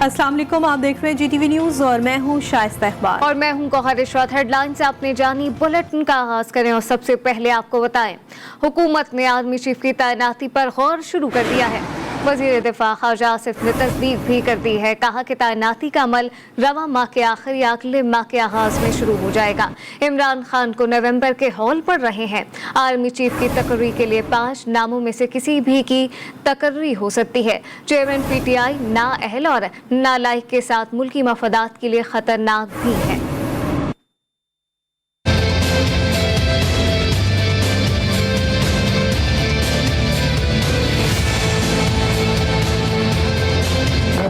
अस्सलाम वालेकुम, आप देख रहे हैं GTV न्यूज़ और मैं हूं शाइस्ता इकबाल और मैं हूं गौहर इशरत। हेडलाइन से आपने जानी, बुलेटिन का आगाज करें और सबसे पहले आपको बताएं, हुकूमत ने आर्मी चीफ की तैनाती पर गौर शुरू कर दिया है। वजीर दिफा ख्वाजा आसिफ ने तस्दीक भी कर दी है। कहा कि तैनाती का अमल रवा माह के आखिर या अगले माह के आगाज में शुरू हो जाएगा। इमरान खान को नवंबर के हॉल पर रहे हैं। आर्मी चीफ की तकर्री के लिए 5 नामों में से किसी भी की तकर्री हो सकती है। चेयरमैन PTI नाअहल और नालायक के साथ मुल्की मफादात के लिए खतरनाक भी है।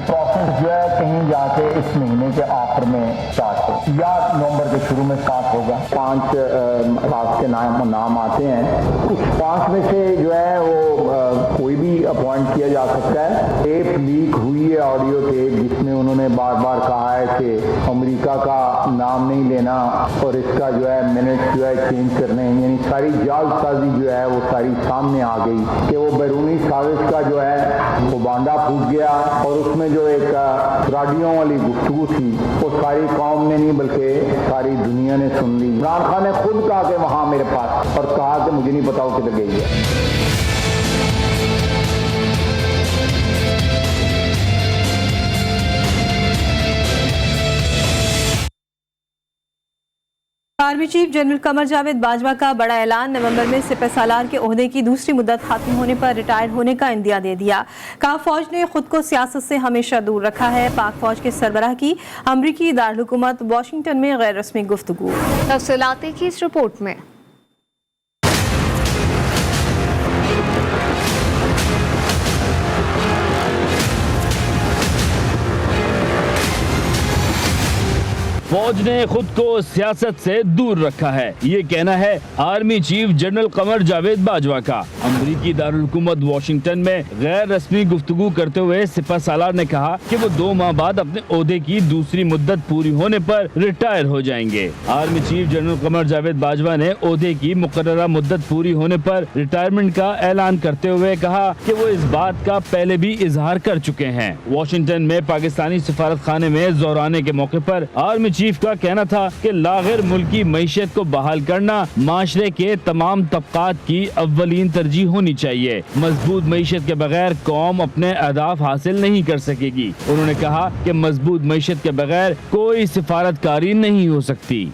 प्रोसेस जो है कहीं जाके इस महीने के आखिर में स्टार्ट हो या नवंबर के शुरू में स्टार्ट होगा। 5 राज के नाम आते हैं। उस 5 में से जो है वो कोई भी अपॉइंट किया जा सकता है। टेप लीक हुई है, ऑडियो टेप, जिसमें उन्होंने बार बार कहा है कि अमेरिका का नाम नहीं लेना और इसका जो है मिनट्स जो है चेंज करने, यानी सारी जालसाजी जो है वो सारी सामने आ गई कि वो बैरूनी साजिश का जो है वो बांधा फूट गया और उसमें जो एक राडियों वाली गुफ्तगू थी वो सारी कौम ने नहीं बल्कि सारी दुनिया ने सुन ली। इमरान खान ने खुद कहा कि वहां मेरे पास, और कहा कि मुझे नहीं पता वो किधर गई है। Army chief general Qamar Javed Bajwa का बड़ा ऐलान। नवंबर में सिपहसालार के ओहदे की दूसरी मुद्दत खत्म होने पर रिटायर होने का इंदिया दे दिया। कहा, फौज ने खुद को सियासत से हमेशा दूर रखा है। पाक फौज के सरबराह की अमरीकी दारकूमत वाशिंगटन में गैर रस्मी गुफ्तगू। तफसीलात की इस रिपोर्ट में। फौज ने खुद को सियासत से दूर रखा है, ये कहना है army chief general Qamar Javed Bajwa का। अमरीकी दारुलहुकूमत वाशिंगटन में गैर रस्मी गुफ्तगू करते हुए सिपहसालार ने कहा कि वो 2 माह बाद अपने ओहदे की दूसरी मुद्दत पूरी होने पर रिटायर हो जाएंगे। Army chief general Qamar Javed Bajwa ने ओहदे की मुकर्ररा मुद्दत पूरी होने पर रिटायरमेंट का ऐलान करते हुए कहा कि वो इस बात का पहले भी इजहार कर चुके हैं। वाशिंगटन में पाकिस्तानी सिफारत खाने में जोराने के मौके पर आर्मी चीफ का कहना था कि लागिर मुल्की मईशत को बहाल करना माशरे के तमाम तबकात की अव्वलीन तरजीह होनी चाहिए। मजबूत मईशत के बगैर कौम अपने अहदाफ हासिल नहीं कर सकेगी। उन्होंने कहा कि मजबूत मईशत के बगैर कोई सिफारतकारी नहीं हो सकती।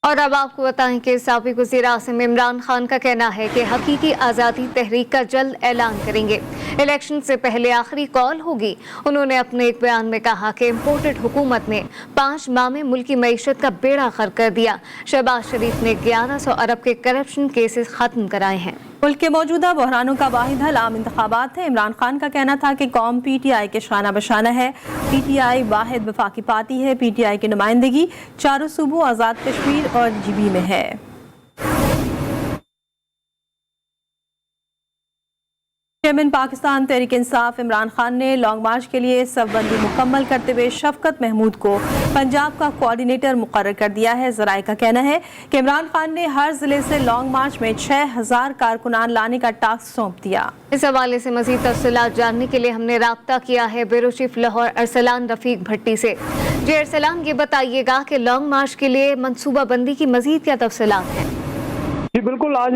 और अब आपको बताएं कि साबिक वज़ीर आज़म इमरान खान का कहना है कि हकीकी आज़ादी तहरीक का जल्द ऐलान करेंगे। इलेक्शन से पहले आखिरी कॉल होगी। उन्होंने अपने एक बयान में कहा कि इम्पोर्टेड हुकूमत ने 5 माह में मुल्की मईशत का बेड़ा गर्क कर दिया। शहबाज शरीफ ने 1100 अरब के करप्शन केसेस खत्म कराए हैं। मुल्क के मौजूदा बहरानों का वाहिद हल आम इंतखाबात है। इमरान खान का कहना था कि कौम PTI के शाना बशाना है। PTI वाहिद वफाकी पार्टी है। PTI की नुमाइंदगी चारों सूबों आज़ाद कश्मीर और GB में है। चेयरमैन पाकिस्तान तहरीक इंसाफ इमरान खान ने लॉन्ग मार्च के लिए सफबंदी मुकम्मल करते हुए शफकत महमूद को पंजाब का कोऑर्डिनेटर मुकर्रर कर दिया है। जराए का कहना है कि इमरान खान ने हर जिले से लॉन्ग मार्च में 6000 कारकुनान लाने का टास्क सौंप दिया। इस हवाले से मजीद तफसीलात जानने के लिए हमने राब्ता किया है ब्यूरो चीफ लाहौर अरसलान रफीक भट्टी से। जी अरसलान, ये बताइएगा कि लॉन्ग मार्च के लिए मनसूबा बंदी की मजीद क्या तफसीलात हैं? जी बिल्कुल, आज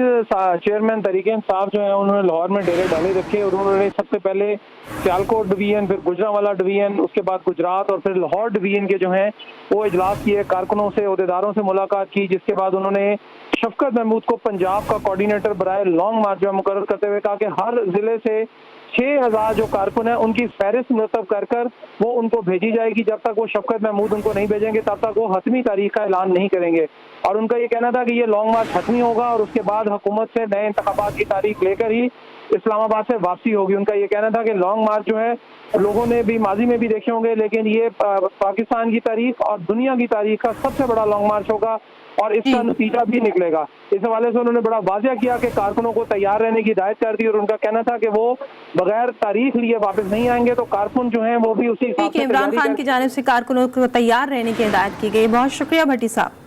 चेयरमैन तहरीक इंसाफ जो है उन्होंने लाहौर में डेरे डाले रखे और उन्होंने सबसे पहले सियालकोट डिवीजन, फिर गुजरांवाला डिवीजन, उसके बाद गुजरात और फिर लाहौर डिवीजन के जो हैं वो इजलास किए, कारकुनों से, अहदेदारों से मुलाकात की, जिसके बाद उन्होंने शफकत महमूद को पंजाब का कोऑर्डिनेटर बराए लॉन्ग मार्च जो मुकर्रर करते हुए कहा कि हर जिले से 6000 जो कारकुन है उनकी फहरिस्त मुरतब कर कर वो उनको भेजी जाएगी। जब तक वो शफकत महमूद उनको नहीं भेजेंगे तब तक वो हतमी तारीख का ऐलान नहीं करेंगे। और उनका ये कहना था कि ये लॉन्ग मार्च हतमी होगा और उसके बाद हुकूमत से नए इंतखाबात की तारीख लेकर ही इस्लामाबाद से वापसी होगी। उनका ये कहना था कि लॉन्ग मार्च जो है लोगों ने भी माजी में भी देखे होंगे, लेकिन ये पाकिस्तान की तारीख और दुनिया की तारीख का सबसे बड़ा लॉन्ग मार्च होगा और इसका नतीजा भी निकलेगा। इस हवाले से उन्होंने बड़ा वाज़िया किया कि कारकुनों को तैयार रहने की हिदायत कर दी और उनका कहना था कि वो बगैर तारीख लिए वापस नहीं आएंगे, तो कारकुन जो हैं वो भी उसी हिसाब से इमरान खान की जानिब से कारकुनों को तैयार रहने की हिदायत की गई। बहुत शुक्रिया भट्टी साहब।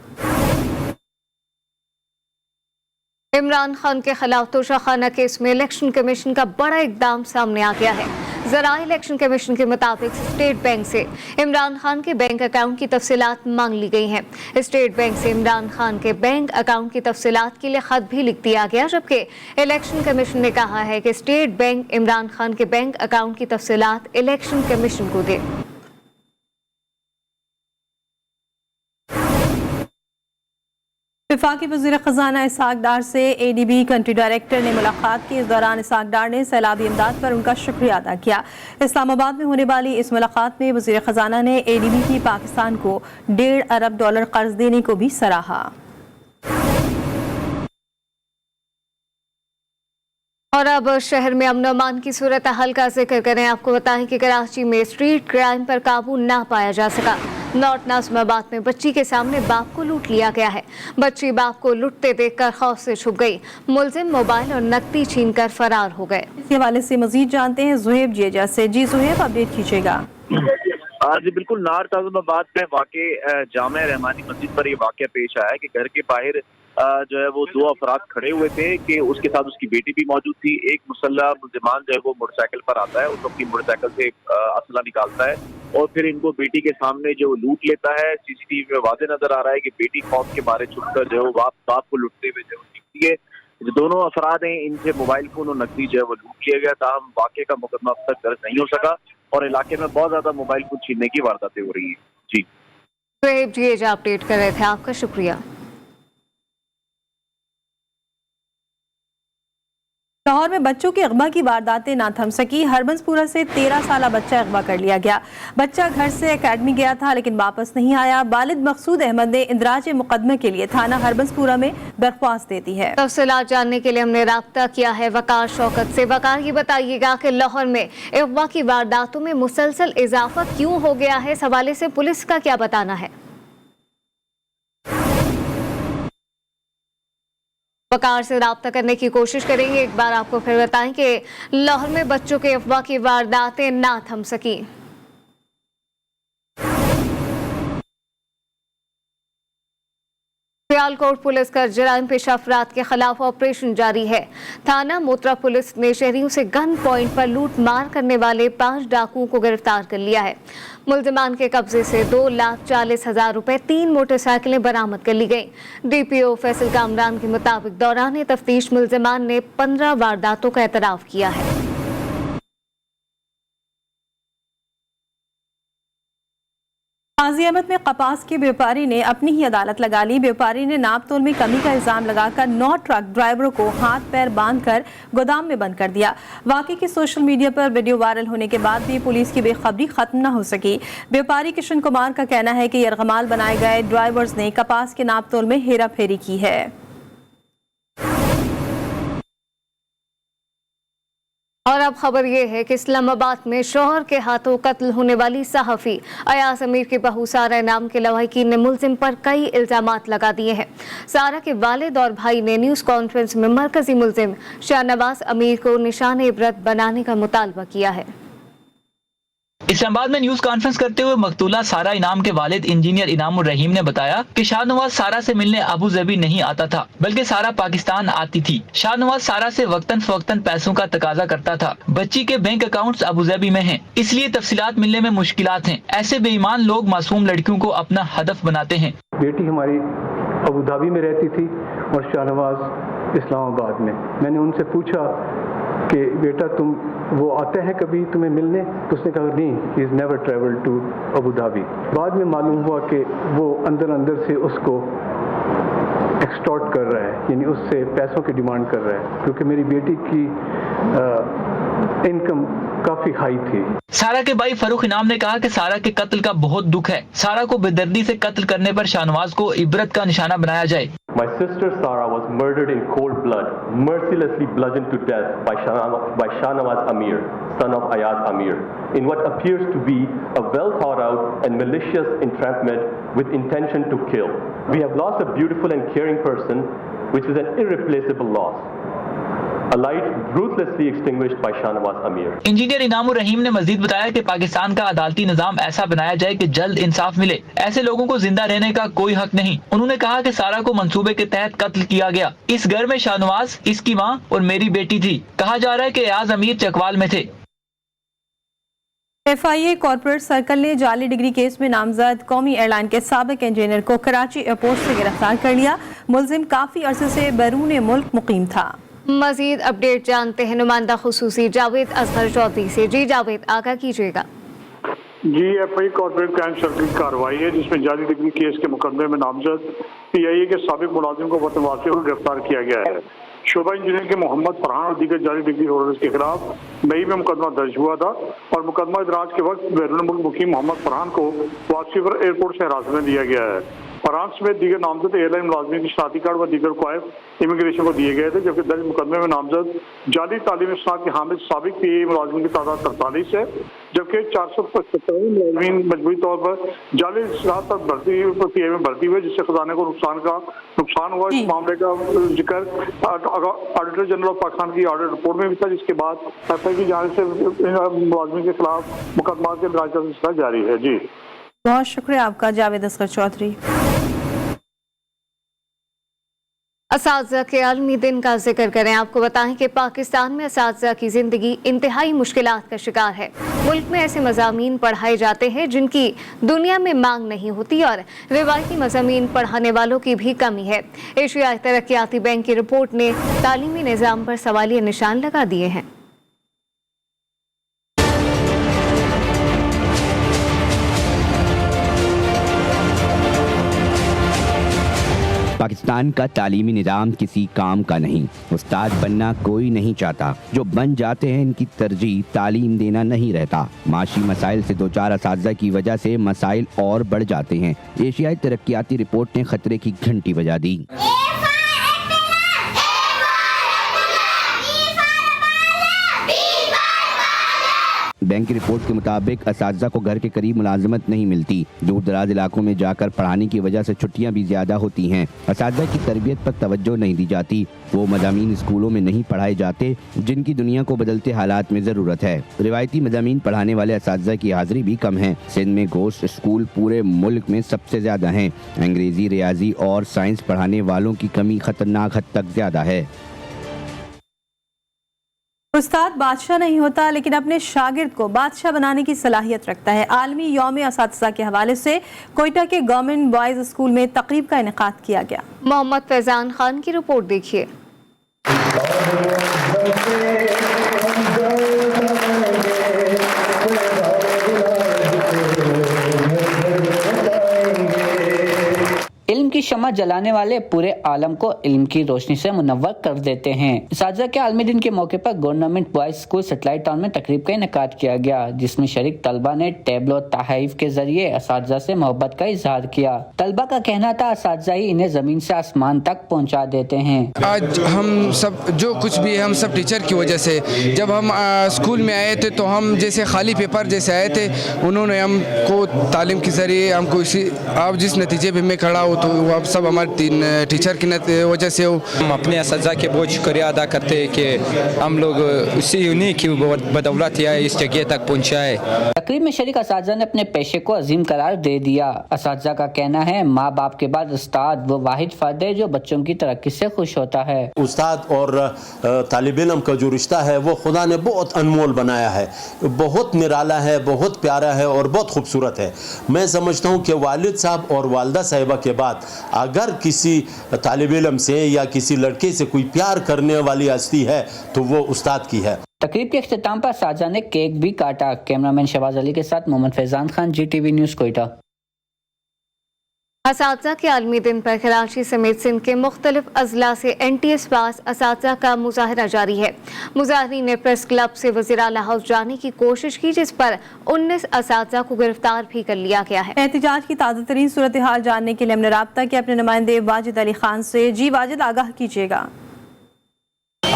इमरान खान के खिलाफ तोशाखाना केस में इलेक्शन कमीशन का बड़ा इकदाम सामने आ गया है। जरा इलेक्शन कमीशन के मुताबिक स्टेट बैंक से इमरान खान के बैंक अकाउंट की तफसीलात मांग ली गई हैं। स्टेट बैंक से इमरान खान के बैंक अकाउंट की तफसीलात के लिए खत भी लिख दिया गया, जबकि इलेक्शन कमीशन ने कहा है कि स्टेट बैंक इमरान खान के बैंक अकाउंट की तफसीलात इलेक्शन कमीशन को दे। वफाकी वज़ीर ख़ज़ाना इसहाक डार से ADB कंट्री डायरेक्टर ने मुलाकात की। इस दौरान इसहाक डार ने सैलाबी इमदाद पर उनका शुक्रिया अदा किया। इस्लामाबाद में होने वाली इस मुलाकात में वज़ीर ख़ज़ाना ने ADB की पाकिस्तान को $1.5 अरब कर्ज देने को भी सराहा। और अब शहर में अमन अमान की सूरत हाल का जिक्र करें। आपको बताएं कि कराची में स्ट्रीट क्राइम पर काबू ना पाया जा सका। नॉर्थ नाज़िमाबाद में बच्ची के सामने बाप को लूट लिया गया है। बच्ची बाप को लूटते देखकर खौफ से छुप गई। मुलजिम मोबाइल और नकदी छीनकर फरार हो गए। इस हवाले से मजीद जानते हैं जुहेब जेजा से। जी जुहेब, अपडेट कीजिएगा। जी बिल्कुल, नॉर्थ नाज़िमाबाद में वाक़े जामिया रहमानी मस्जिद पर ये वाक़या पेश आया कि घर के बाहर जो है वो 2 अफराद खड़े हुए थे कि उसके साथ उसकी बेटी भी मौजूद थी। एक मुसल्ला मुल्जिमान जो है वो मोटरसाइकिल पर आता है, उस अपनी मोटरसाइकिल से असला निकालता है और फिर इनको बेटी के सामने जो लूट लेता है। CCTV में वाज़े नजर आ रहा है कि बेटी खौफ के मारे छुपकर जो है बाप को लूटते हुए जो दिखती है। जो दोनों अफराद हैं इनसे मोबाइल फोन और नकदी जो है वो लूट लिया गया। ताहम वाक़े का मुकदमा अब तक दर्ज नहीं हो सका और इलाके में बहुत ज्यादा मोबाइल फोन छीनने की वारदातें हो रही हैं। जी जी अपडेट कर रहे थे, आपका शुक्रिया। लाहौर में बच्चों की अगवा की वारदातें ना थम सकी। हरबंसपुरा से 13 साला बच्चा अगवा कर लिया गया। बच्चा घर से एकेडमी गया था लेकिन वापस नहीं आया। वालिद मकसूद अहमद ने इंदराज मुकदमे के लिए थाना हरबंसपुरा में दरख्वास्त दे दी है। तफसीलात जानने के लिए हमने राब्ता किया है वकार शौकत से। वकार, ये बताइएगा कि लाहौर में अगवा की वारदातों में मुसलसल इजाफा क्यों हो गया है? इस हवाले से पुलिस का क्या बताना है? वकार से राब्ता करने की कोशिश करेंगे। एक बार आपको फिर बताएं कि लाहौर में बच्चों के अफवाह की वारदातें ना थम सकी। सियालकोट पुलिस का जराइम पेश अफराद के खिलाफ ऑपरेशन जारी है। थाना मोतरा पुलिस ने शहरियों से गन पॉइंट पर लूट मार करने वाले 5 डाकुओं को गिरफ्तार कर लिया है। मुल्जिमान के कब्जे से 2,40,000 रुपए, 3 मोटरसाइकिलें बरामद कर ली गई। DPO फैसल कामरान के मुताबिक दौरान तफ्तीश मुल्जिमान ने 15 वारदातों का एतराफ किया है। गाजी अहमद में कपास के व्यापारी ने अपनी ही अदालत लगा ली। व्यापारी ने नाप तोल में कमी का इल्जाम लगाकर 9 ट्रक ड्राइवरों को हाथ पैर बांधकर गोदाम में बंद कर दिया। वाकई की सोशल मीडिया पर वीडियो वायरल होने के बाद भी पुलिस की बेखबरी खत्म न हो सकी। व्यापारी किशन कुमार का कहना है कि यरगमाल बनाए गए ड्राइवर्स ने कपास के नाप तोल में हेरा फेरी की है। और अब खबर ये है कि इस्लामाबाद में शौहर के हाथों कत्ल होने वाली सहाफ़ी अयाज अमीर की बहू सारा इनाम के लवाहिकीन ने मुल्जिम पर कई इल्जामात लगा दिए हैं। सारा के वालिद और भाई ने न्यूज़ कॉन्फ्रेंस में मरकजी मुल्जिम शाहनवाज अमीर को निशान इबरत बनाने का मुतालबा किया है। इस्लामाबाद में न्यूज कॉन्फ्रेंस करते हुए मकतूला सारा इनाम के वालिद इंजीनियर इनामुर रहीम ने बताया कि शाहनवाज सारा से मिलने अबू धाबी नहीं आता था, बल्कि सारा पाकिस्तान आती थी। शाहनवाज सारा से वक्तन फवक्तन पैसों का तकाजा करता था। बच्ची के बैंक अकाउंट्स अबू धाबी में हैं, इसलिए तफसीलात मिलने में मुश्किलात हैं। ऐसे बेईमान लोग मासूम लड़कियों को अपना हदफ बनाते हैं। बेटी हमारी अबू धाबी में रहती थी और शाहनवाज इस्लामाबाद में। मैंने उनसे पूछा कि बेटा तुम वो आते हैं कभी तुम्हें मिलने? तो उसने कहा नहीं, he is never travel to Abu Dhabi. बाद में मालूम हुआ कि वो अंदर अंदर से उसको एक्सटॉर्ट कर रहा है, यानी उससे पैसों की डिमांड कर रहा है, क्योंकि मेरी बेटी की इनकम काफी हाई थी। सारा के भाई फरूख इनाम ने कहा कि सारा के कत्ल का बहुत दुख है। सारा को बेदर्दी से कत्ल करने पर शाहनवाज को इबरत का निशाना बनाया जाए। My sister Sarah was murdered in cold blood, mercilessly bludgeoned to death by Shahnawaz Amir, son of Ayaz Amir, in what appears to be a well thought out and malicious entrapment with intention to kill. We have lost a beautiful and caring person, which is an irreplaceable loss. A light ruthlessly extinguished by Shahnawaz Amir. Engineer Inamur Rahim ने मजीद बताया कि पाकिस्तान का अदालती निजाम ऐसा बनाया जाए कि जल्द इंसाफ मिले। ऐसे लोगों को जिंदा रहने का कोई हक नहीं। उन्होंने कहा कि सारा को मंसूबे के तहत कत्ल किया गया। इस घर में शाहनवाज, इसकी माँ और मेरी बेटी थी। कहा जा रहा है कि अयाज अमीर चकवाल में थे। FIA कॉर्पोरेट सर्कल ने जाली डिग्री केस में नामजद कौमी एयरलाइन के साबिक इंजीनियर को कराची एयरपोर्ट से गिरफ्तार कर लिया। मुलजिम काफी अरसे से बैरून मुल्क मुकीम था। मजीद अपडेट जानते हैं नुमाइंदा खुसूसी जावेद असगर चौधरी से। जी जावेद, आगाह कीजिएगा। जी, FIA कॉर्पोरेट क्राइम सर्कल की कार्रवाई है जिसमें जाली डिग्री केस के मुकदमे में नामजद PIA के साबिक मुलाजिम को वतन वासी को गिरफ्तार किया गया है। शोबा इंजीनियर के मोहम्मद फरहान और दीगर जाली डिग्री होल्डर्स के खिलाफ मई में मुकदमा दर्ज हुआ था और मुकदमा इदराज के वक्त बैरून मुल्क मुकीम मोहम्मद फरहान को वापसी पर एयरपोर्ट से हिरासत में लिया गया है। फरहान समेत दीगर नामजद एयरलाइन मुलाजमीन की शनाख्ती कार्ड व दीगर क्वाइफ इमिग्रेशन को दिए गए थे, जबकि दर्ज मुकदमे में नामजद जाली तालीमी स्नात के हामिद साबिक PIA मुलाजमीन की तादाद 43 है, जबकि 475 मुलाजमीन मजबूरी तौर पर जाली स्नात पर PIA में भर्ती हुए, जिससे खजाने को नुकसान हुआ। इस मामले का जिक्र ऑडिटर जनरल ऑफ पाकिस्तान की ऑडिट रिपोर्ट में भी था, जिसके बाद FIA की जानिब से मुलाजमीन के खिलाफ मुकदमा के दराज का सिलसिला जारी है। जी, बहुत शुक्रिया आपका जावेद असगर चौधरी। असातिज़ा के आलमी दिन का जिक्र करें। आपको बताएं कि पाकिस्तान में असातिज़ा की ज़िंदगी इंतहाई मुश्किलात का शिकार है। मुल्क में ऐसे मज़ामीन पढ़ाए जाते हैं जिनकी दुनिया में मांग नहीं होती और रिवायती मज़ामीन पढ़ाने वालों की भी कमी है। एशियाई तरक्याती बैंक की रिपोर्ट ने तालीमी निज़ाम पर सवालिया निशान लगा दिए हैं। पाकिस्तान का तालीमी निज़ाम किसी काम का नहीं। उस्ताद बनना कोई नहीं चाहता, जो बन जाते हैं इनकी तरजीह तालीम देना नहीं रहता। माशी मसाइल से दो चार असातिज़ा की वजह से मसाइल और बढ़ जाते हैं। एशियाई तरक्याती रिपोर्ट ने खतरे की घंटी बजा दी। बैंक की रिपोर्ट के मुताबिक असातिज़ा को घर के करीब मुलाजमत नहीं मिलती। दूर दराज इलाकों में जाकर पढ़ाने की वजह से छुट्टियां भी ज्यादा होती हैं। असातिज़ा की तरबियत पर तवज्जो नहीं दी जाती। वो मज़ामीन स्कूलों में नहीं पढ़ाए जाते जिनकी दुनिया को बदलते हालात में ज़रूरत है। रिवायती मज़ामीन पढ़ाने वाले असातिज़ा की हाजिरी भी कम है। सिंध में गोश्त स्कूल पूरे मुल्क में सबसे ज़्यादा हैं। अंग्रेज़ी, रियाजी और साइंस पढ़ाने वालों की कमी खतरनाक हद तक ज़्यादा है। उस्ताद बादशाह नहीं होता, लेकिन अपने शागिर्द को बादशाह बनाने की सलाहियत रखता है। आलमी यौम असातिज़ा के हवाले से कोयटा के गवर्नमेंट बॉयज़ स्कूल में तकरीब का इनेकाद किया गया। मोहम्मद फैजान खान की रिपोर्ट देखिए। इल्म की शम्मा जलाने वाले पूरे आलम को इल्म की रोशनी से मुनव्वर कर देते हैं। असातिज़ा के आलमी दिन के मौके पर government boys school satellite town में तकरीब का इनेकाद किया गया, जिसमें शरीक तलबा ने टैबलो तहफ़ के जरिए असातिज़ा से मोहब्बत का इजहार किया। तलबा का कहना था असातिज़ा ही इन्हें जमीन से आसमान तक पहुँचा देते हैं। आज हम सब जो कुछ भी है हम सब टीचर की वजह से। जब हम स्कूल में आए थे तो हम जैसे खाली पेपर जैसे आए थे, उन्होंने हमको तालीम के जरिए हमको इसी आप जिस नतीजे पे मैं खड़ा हूँ तो आप सब हमारे टीचर की वजह से हो। हम अपने असातिज़ा के बहुत शुक्रिया अदा करते हैं कि हम लोग उसी उन्हीं की बदौलत या इस जगह तक पहुँचाए। तकरीब में शरीक असातिज़ा ने अपने पेशे को अजीम करार दे दिया। असातिज़ा का कहना है माँ बाप के बाद उस्ताद वो वाहिद फ़र्द है जो बच्चों की तरक्की से खुश होता है। उस्ताद और तालिब इल्म का जो रिश्ता है वो खुदा ने बहुत अनमोल बनाया है, बहुत निराला है, बहुत प्यारा है और बहुत खूबसूरत है। मैं समझता हूँ कि वालिद साहब और वालदा साहिबा के बाद अगर किसी तालिब इल्म से या किसी लड़के से कोई प्यार करने वाली हस्ती है तो वो उस्ताद की है। तकरीब के इख्तिताम पर असातिज़ा ने केक भी काटा। कैमरामैन शहबाज अली के साथ मोहम्मद फैजान खान, GTV न्यूज़, कोयटा। असातिज़ा के आलमी दिन पर कराची समेत सिंध के मुख्तलिफ अजला से NTS पास असातिज़ा का मुजाहरा जारी है। मुजाहरीन ने प्रेस क्लब से वज़ीर आला हाउस जाने की कोशिश की, जिस पर 19 असातिज़ा को गिरफ्तार भी कर लिया गया है। एहतजाज की ताज़ा तरीन सूरत हाल जानने के लिए हमने राब्ता किया अपने नुमाइंदे वाजिद अली खान से। जी वाजिद, आगाह कीजिएगा।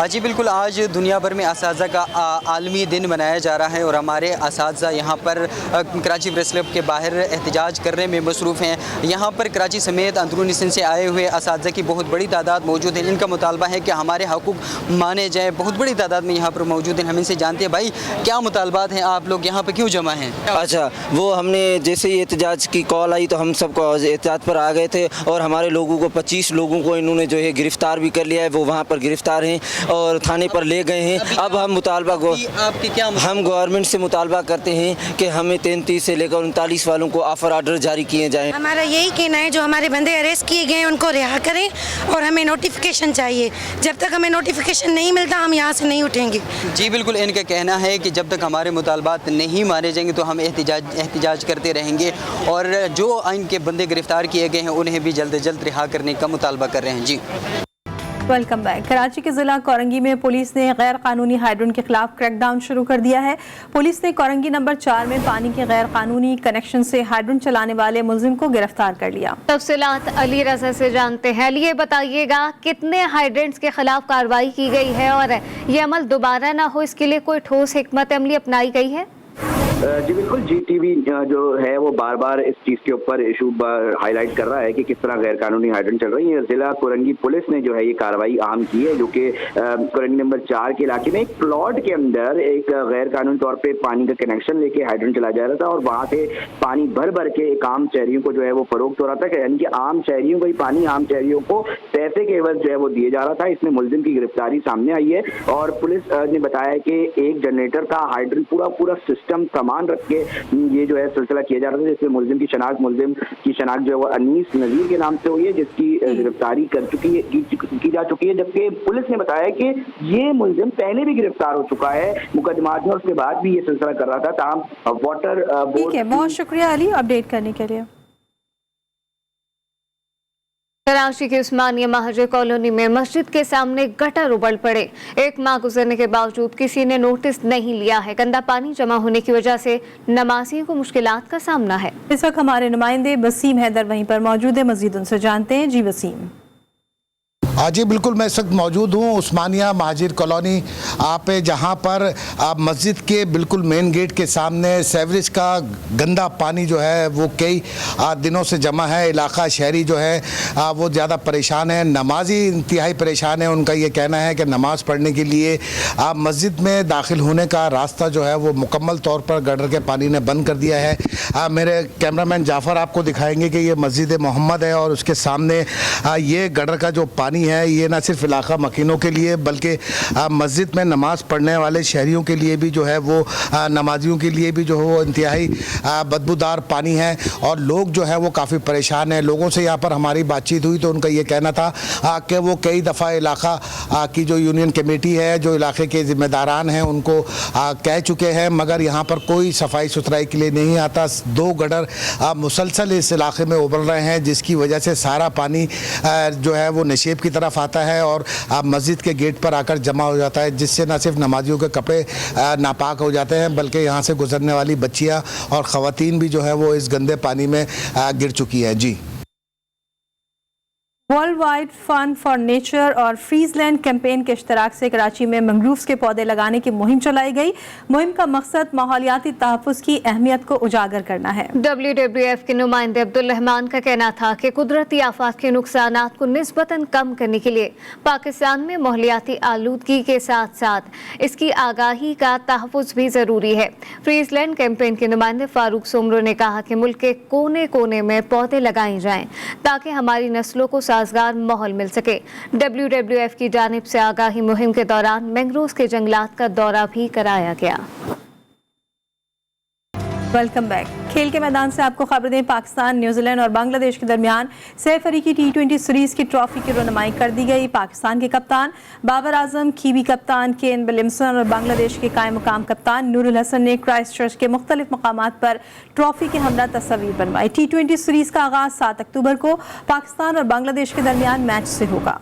जी बिल्कुल, आज दुनिया भर में असातिज़ा का आलमी दिन मनाया जा रहा है और हमारे असातिज़ा यहाँ पर कराची प्रेस क्लब के बाहर एहतजाज करने में मसरूफ़ हैं। यहाँ पर कराची समेत अंदरूनी सिंध से आए हुए असातिज़ा की बहुत बड़ी तादाद मौजूद है। इनका मुतालबा है कि हमारे हकूक़ माने जाए। बहुत बड़ी तादाद में यहाँ पर मौजूद हैं। हम इनसे जानते हैं, भाई क्या मुतालबात हैं, आप लोग यहाँ पर क्यों जमा हैं? अच्छा, वो हमने जैसे ही एहतजाज की कॉल आई तो हम सबको एहतजाज पर आ गए थे और हमारे लोगों को 25 लोगों को इन्होंने जो है गिरफ़्तार भी कर लिया है। वो वहाँ पर गिरफ़्तार हैं और थाने पर ले गए हैं। अब हम मुतालबा आपके क्या हम गवर्नमेंट से मुतालबा करते हैं कि हमें 33 से लेकर 39 वालों को ऑफर ऑर्डर जारी किए जाएं। हमारा यही कहना है, जो हमारे बंदे अरेस्ट किए गए हैं उनको रिहा करें और हमें नोटिफिकेशन चाहिए। जब तक हमें नोटिफिकेशन नहीं मिलता हम यहाँ से नहीं उठेंगे। जी बिल्कुल, इनका कहना है कि जब तक हमारे मुतालबात नहीं माने जाएंगे तो हम एहतिजाज करते रहेंगे और जो इनके बंदे गिरफ्तार किए गए हैं उन्हें भी जल्द से जल्द रिहा करने का मुतालबा कर रहे हैं। जी वेलकम बैक। कराची के जिला कोरंगी में पुलिस ने गैर कानूनी हाइड्रेंट के खिलाफ क्रैकडाउन शुरू कर दिया है। पुलिस ने कोरंगी नंबर 4 में पानी के गैर कानूनी कनेक्शन से हाइड्रेंट चलाने वाले मुलजिम को गिरफ्तार कर लिया। तफसीलात अली रजा से जानते हैं। अली, ये बताइएगा कितने हाइड्रेंट्स के खिलाफ कार्रवाई की गई है और ये अमल दोबारा ना हो इसके लिए कोई ठोस हिकमत अमली अपनाई गई है? जी बिल्कुल, GTV जो है वो बार बार इस चीज़ के ऊपर इशू हाईलाइट कर रहा है कि किस तरह गैर कानूनी हाइड्रेंट चल रही है। जिला कोरंगी पुलिस ने जो है ये कार्रवाई आम की है, जो कि कोरंगी नंबर 4 के इलाके में एक प्लॉट के अंदर एक गैर कानूनी तौर पे पानी का कनेक्शन लेके हाइड्रेंट चलाया जा रहा था और वहाँ से पानी भर भर के एक आम शहरियों को जो है वो फरोख्त हो रहा था, यानी कि आम शहरियों को ही पानी आम शहरियों को पैसे के एवज जो है वो दिए जा रहा था। इसमें मुलजिम की गिरफ्तारी सामने आई है और पुलिस ने बताया कि एक जनरेटर का हाइड्रेंट पूरा सिस्टम सामान रख के ये जो है सिलसिला किया जा रहा था, जिसमें मुलजिम की शनाख्त जो है वो अनीस नजीर के नाम से हुई है, जिसकी गिरफ्तारी की जा चुकी है। जबकि पुलिस ने बताया कि ये मुलजिम पहले भी गिरफ्तार हो चुका है मुकदमात में, उसके बाद भी ये सिलसिला कर रहा था। तमाम वाटर बोर्ड। बहुत शुक्रिया अली अपडेट करने के लिए। कराची की उस्मानिया महाजर कॉलोनी में मस्जिद के सामने गटर उबल पड़े। एक माह गुजरने के बावजूद किसी ने नोटिस नहीं लिया है। गंदा पानी जमा होने की वजह से नमाजियों को मुश्किलात का सामना है। इस वक्त हमारे नुमाइंदे वसीम हैदर वहीं पर मौजूद है, मजीद उनसे जानते हैं। जी वसीम। जी बिल्कुल, मैं इस वक्त मौजूद हूँ उस्मानिया महाजिर कॉलोनी आप जहाँ पर आप मस्जिद के बिल्कुल मेन गेट के सामने सेवरेज का गंदा पानी जो है वो कई दिनों से जमा है। इलाका शहरी जो है वो ज़्यादा परेशान है, नमाजी इंतहाई परेशान है। उनका ये कहना है कि नमाज पढ़ने के लिए आप मस्जिद में दाखिल होने का रास्ता जो है वो मुकम्मल तौर पर गटर के पानी ने बंद कर दिया है। मेरे कैमरामैन जाफ़र आपको दिखाएंगे कि ये मस्जिद मोहम्मद है और उसके सामने ये गटर का जो पानी है ये ना सिर्फ इलाका मकीनों के लिए बल्कि मस्जिद में नमाज पढ़ने वाले शहरियों के लिए भी जो है वो नमाजियों के लिए भी जो है वो इंतहाई बदबूदार पानी है और लोग जो है वो काफ़ी परेशान हैं। लोगों से यहाँ पर हमारी बातचीत हुई तो उनका ये कहना था कि वो कई दफ़ा इलाका की जो यूनियन कमेटी है, जो इलाके के ज़िम्मेदारान हैं, उनको कह चुके हैं, मगर यहाँ पर कोई सफाई सुथराई के लिए नहीं आता। 2 गटर मुसलसल इस इलाके में उबल रहे हैं, जिसकी वजह से सारा पानी जो है वो नशेब की तरफ आता है और मस्जिद के गेट पर आकर जमा हो जाता है, जिससे न सिर्फ नमाजियों के कपड़े नापाक हो जाते हैं बल्कि यहाँ से गुजरने वाली बच्चियाँ और ख़वातीन भी जो है वो इस गंदे पानी में गिर चुकी है। जी। World wide fund for nature और फ्रीजलैंड कैंपेन के इश्तराक से कराची में मैंग्रोव्स के पौधे लगाने की मुहिम चलाई गई। मुहिम का मकसद माहौलियाती तहफ़्फ़ुज़ की अहमियत को उजागर करना है। WWF के नुमाइंदे अब्दुल रहमान का कहना था कि कुदरती आफात के नुकसानात को निस्बतन कम करने के लिए पाकिस्तान में माहौलियाती आलूदगी के साथ साथ इसकी आगाही का तहफ़्फ़ुज़ भी ज़रूरी है। फ्रीजलैंड कैंपेन के नुमाइंदे फारूक सोमरो ने कहा कि मुल्क के कोने कोने में पौधे लगाए जाएं ताकि हमारी नस्लों को साजगार माहौल मिल सके। WWF की जानिब से आगाही मुहिम के दौरान मैंग्रोव्स के जंगलात का दौरा भी कराया गया। Welcome back. खेल के मैदान से आपको खबर दें, पाकिस्तान, न्यूजीलैंड और बांग्लादेश के दरमियान सैफ अली की T20 सीरीज की ट्रॉफी की रनमाई कर दी गई। पाकिस्तान के कप्तान बाबर आजम, कीवी कप्तान केन विलियमसन और बांग्लादेश के कायम मुकाम कप्तान नूरुल हसन ने क्राइस्ट चर्च के मुख्तलिफ मकामात पर ट्रॉफी के हमरा तस्वीर बनवाई। T20 सीरीज का आगाज 7 अक्टूबर को पाकिस्तान और बांग्लादेश के दरमियान मैच से होगा।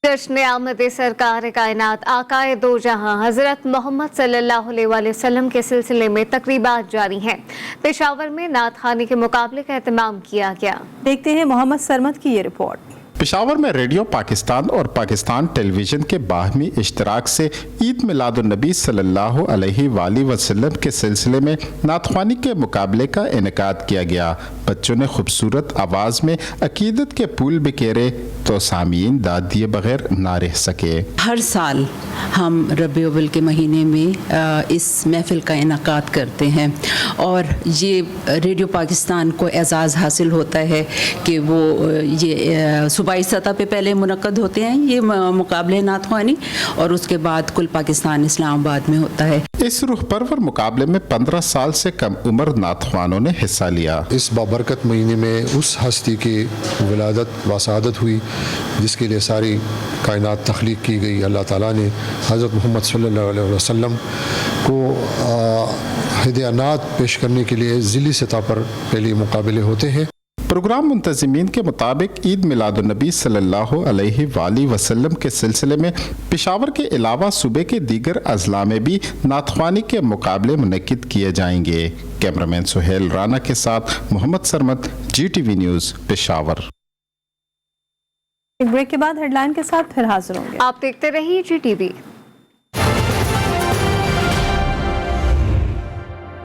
जश्न आमद सरकार कायनात आकाए दो जहां हजरत मोहम्मद सल्लल्लाहु अलैहि वसल्लम के सिलसिले में तकरीबात जारी हैं। पेशावर में नात खानी के मुकाबले का एहतमाम किया गया। देखते हैं मोहम्मद सरमद की ये रिपोर्ट। पेशावर में रेडियो पाकिस्तान और पाकिस्तान टेलीविजन के बाहमी इश्तराक से ईद मिलादुन्नबी सल्लल्लाहु अलैहि वसल्लम के सिलसिले में नातख्वानी के मुकाबले का इनेकाद किया गया। बच्चों ने खूबसूरत आवाज़ में अकीदत के फूल बिखेरे, तो सामीन दाद दिए बगैर ना रह सके। हर साल हम रबी अव्वल के महीने में इस महफिल का इनकाद करते हैं और ये रेडियो पाकिस्तान को एजाज़ हासिल होता है कि वो ये सूबाई सतह पे पहले मुनक्कद होते हैं ये मुकाबले नातख्वानी और उसके बाद कुल पाकिस्तान इस्लामाबाद में होता है। इस रूह परवर मुकाबले में 15 साल से कम उम्र नातख्वानों ने हिस्सा लिया। इस बाबरकत महीने में उस हस्ती की विलादत वसादत हुई जिसके लिए सारी कायनात तख्लीक की गई। अल्लाह ताला ने हज़रत मोहम्मद सल्लल्लाहु अलैहि वसल्लम को हिदायत पेश करने के लिए ज़िली सतह पर पहले मुकाबले होते हैं। प्रोग्राम मुंतज़िमीन के मुताबिक ईद मिलादुन्नबी सल्लल्लाहु अलैहि वसल्लम के सिलसिले में पेशावर के अलावा सूबे के दीगर अजला में भी नातख्वानी के मुकाबले मुनक्किद किए जाएंगे। कैमरामैन सुहेल राना के साथ मोहम्मद सरमद, GTV न्यूज़, पेशावर। एक ब्रेक के बाद हेडलाइन के साथ फिर हाजिर होंगे। आप देखते रहिए GTV।